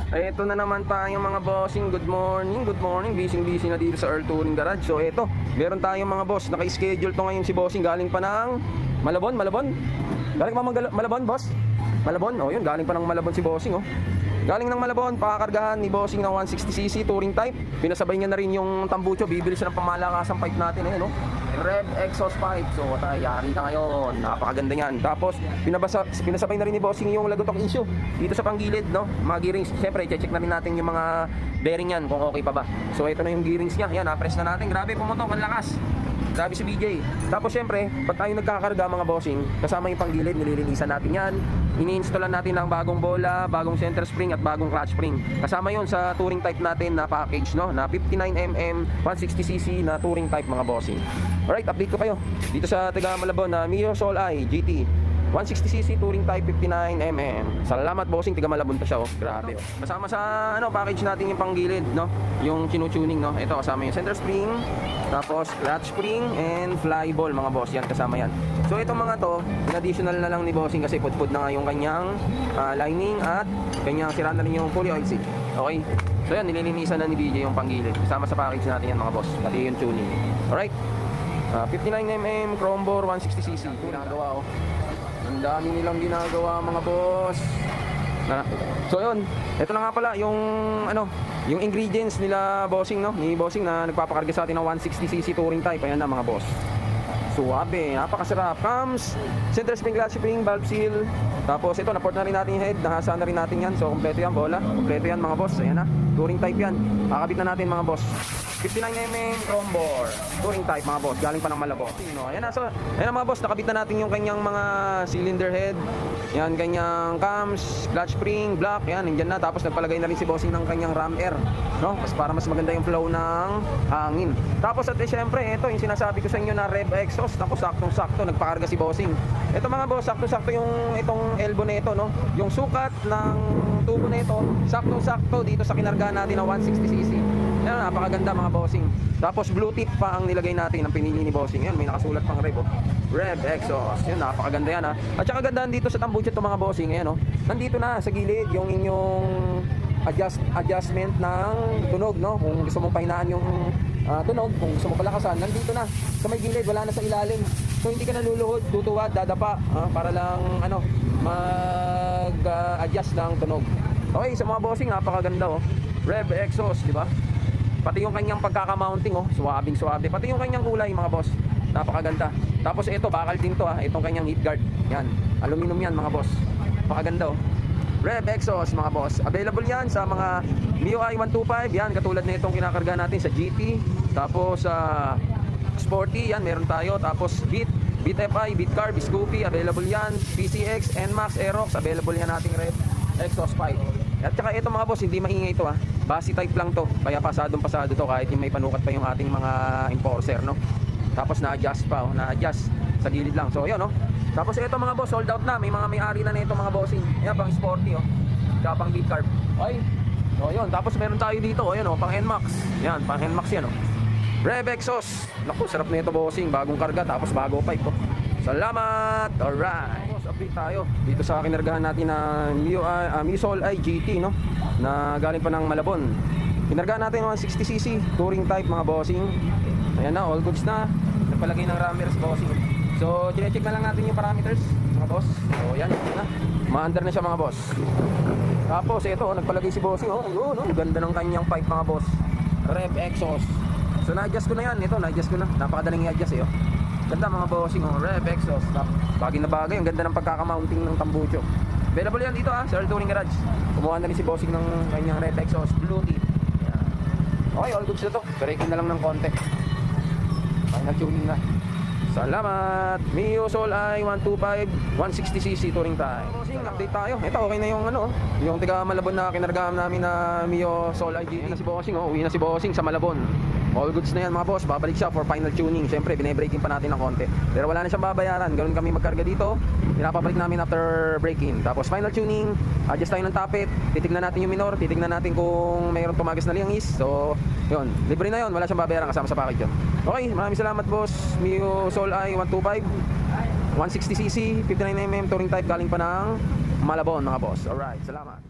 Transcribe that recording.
Ito na naman tayong mga bossing. Good morning, good morning. Busy na dito sa Earl Touring Garage. So ito, meron tayong mga boss. Naka-schedule to ngayon si bossing. Galing pa ng Malabon. Galing pa Malabon, boss? Malabon? Oh, yun. Galing pa ng Malabon si bossing, oh. Galing ng Malabon, pakakargahan ni bossing ng 160cc touring type. Pinasabay niya na rin yung tambucho. Bibili siya ng pamalakasang pipe natin. Ayan, oh. Red exhaust pipe. So, yari na ngayon. Napakaganda niyan. Tapos, pinasabay na rin ni bossing yung lagotok issue dito sa panggilid, no? Mga gearings. Siyempre, check na rin natin yung mga bearing yan kung okay pa ba. So, ito na yung gearings niya. Yan, na-press na natin. Grabe, pumutok. Ang lakas. Grabe si BJ. Tapos syempre, pag tayo nagkakarga mga bossing, kasama yung panggilid, nililinisan natin yan. Ini-installan natin ng bagong bola, bagong center spring at bagong clutch spring. Kasama yon sa touring type natin na package, no? Na 59mm 160cc na touring type mga bossing. Alright, update ko kayo dito sa taga Malabon na Mio Soul I GT 160cc touring type 59mm. Salamat bossing, tiga Malabon pa siya, oh. Grabe, oh. Kasama sa package natin yung panggilid, no? Yung chinu-tuning, no? Ito kasama yung center spring, tapos clutch spring and fly ball mga boss. Yan, kasama yan. So itong mga to, in-additional na lang ni bossing kasi pud-pud na nga yung kanyang lining at kanyang sira na rin yung fully oil seat. Okay? So yan, nililinisan na ni BJ yung panggilid. Kasama sa package natin yan mga boss. Pati yung tuning. Alright? 59mm chrome bore 160cc. Ginagawa, oh. Ang dami nilang ginagawa mga boss. So yun, ito na nga pala yung yung ingredients nila bossing, no? Ni bossing na nagpapakarga sa atin ng 160cc touring type. Ayan na mga boss. Suwabe, napakasarap. Comes center spring, clutch spring, valve seal. Tapos ito, na-port na rin natin yung head, nahasa na rin natin yan. So kompleto yan, bola. Kompleto yan mga boss. Ayan na, touring type yan. Kakabit na natin mga boss. 59mm chrome bore touring type mga boss, galing pa ng Malabon. Ayan na, so ayan na mga boss, nakabit na natin yung kanyang mga cylinder head. Yan, kanyang cams, clutch spring, block, yan, nandiyan na. Tapos nagpalagay na rin si bossing ng kanyang ram air, no? Para mas maganda yung flow ng hangin. Tapos at syempre, ito yung sinasabi ko sa inyo na rev exhaust. Tapos saktong-sakto nagpakarga si bossing. Ito mga boss, saktong-sakto yung itong elbow na ito, no? Yung sukat ng tubo na ito, saktong-sakto dito sa kinargahan natin ng 160cc. Yan, napakaganda mga bossing. Tapos blue tip pa ang nilagay natin, ang pinili ni bossing. Yan, may nakasulat pang rev, oh. Rev exhaust. Yan, napakaganda yan, ha. At saka gandaan dito sa tambucho to mga bossing. Ayan, oh. Nandito na sa gilid yung inyong adjustment ng tunog, no? Kung gusto mong pahinaan yung tunog, kung gusto mo palakasan, nandito na sa may gilid, wala na sa ilalim. So hindi ka naluluhod, tutuwad, dadapa, para lang mag-adjust ng tunog. Okay, sa mga bossing, napakaganda, oh. Rev exhaust, di ba? Pati yung kanyang pagkaka-mounting, oh, suwabing-suwabe. Pati yung kanyang kulay, mga boss, napakaganda. Tapos ito, bakal din to, itong kanyang heat guard. Yan, aluminum yan, mga boss. Napakaganda, oh. Rev exhaust, mga boss. Available yan sa mga MIUI 125. Yan, katulad na itong kinakarga natin sa GT. Tapos Sporty, yan, meron tayo. Tapos Beat FI, Beat Carb, Scoopy, available yan. PCX, NMAX, Aerox, available yan nating rev exhaust pipe. At saka ito mga boss, hindi maingay ito, base type lang to, kaya pasadong-pasado to kahit yung may panukat pa yung ating mga enforcer, no? Tapos na-adjust pa, na-adjust sa gilid lang. So yun, no? Tapos ito mga boss, sold out na. May mga may-ari na nito mga bossing. Yan, pang Sporty, oh. Tsaka pang Beat Carb. Okay? So yun, tapos meron tayo dito, oh, yun, oh, pang NMAX. Yan, pang NMAX yan, oh. Rev exhaust. Naku, sarap na ito bossing. Bagong karga, tapos bago pipe, oh. Salamat! Alright! Update tayo dito sa kinargahan natin na Mio Soul I GT, no? Na galing pa ng Malabon. Kinargahan natin 160cc touring type mga bossing. Ayan na, all goods na. Nagpalagay ng rammers bossing. So, chinecheck na lang natin yung parameters mga boss. So, yan na. Ma-under na siya mga boss. Tapos, ito, nagpalagay si bossing. Oh, yun, oh, ganda ng kanyang pipe mga boss. Rev exhaust. So, na-adjust ko na yan. Ito, na-adjust ko na. Napakadaling i-adjust, oh. Ganda mga bossing, oh. Rev exhaust. Bagay na bagay. Ang ganda ng pagkaka-mounting ng tambucho. Available yan dito, sa Earl Touring Garage. Kumuha na rin si bossing ng kanyang rev exhaust. Blue tip. Okay, all goods na to. Breaking na lang ng konti. Final tuning na. Salamat! Mio Soul I 125 160cc touring time. Bossing, update tayo. Ito, okay na yung yung tiga Malabon na kinargahan namin na Mio Soul I GT. Si bossing, oh. Uwi na si bossing sa Malabon. All goods na yan mga boss, babalik siya for final tuning. Siyempre, bine-breaking pa natin ng konti. Pero wala na siyang babayaran, ganoon kami magkarga dito. Pinapabalik namin after breaking. Tapos final tuning, adjust tayo ng tappet. Titignan natin yung minor, titignan natin kung mayroong tumagas na liangis. So, yun, libre na yun, wala siyang babayaran kasama sa package yun. Okay, maraming salamat boss. Mio Soul I 125 160cc 59mm touring type galing pa ng Malabon mga boss. Alright, salamat.